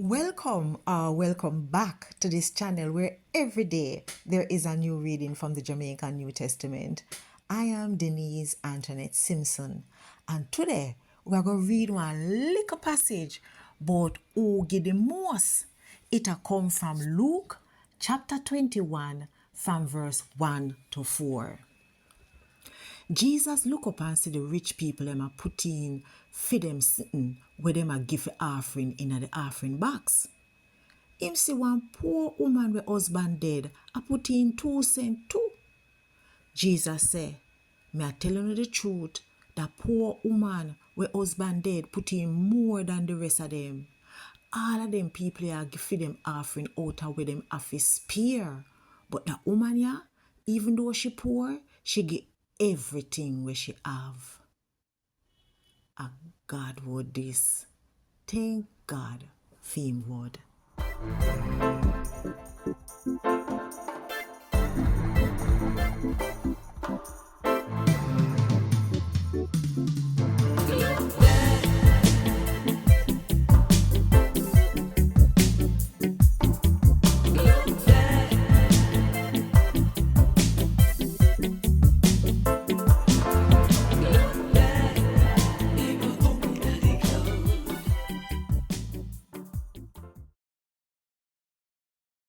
Welcome back to this channel where every day there is a new reading from the Jamaican New Testament. I am Denise Antoinette Simpson, and today we're going to read one little passage about who give the most. It'll come from Luke chapter 21 from verse 1 to 4. Jesus look up and see the rich people them a put in for them sitting where them a give the offering in the offering box. Him see one poor woman with husband dead a put in 2 cents too. Jesus say, me a telling you the truth, that poor woman with husband dead put in more than the rest of them. All of them people are give for them offering out of where them have to spare. But that woman yeah, even though she poor, she give everything where she have. A God word this. Thank God for him word.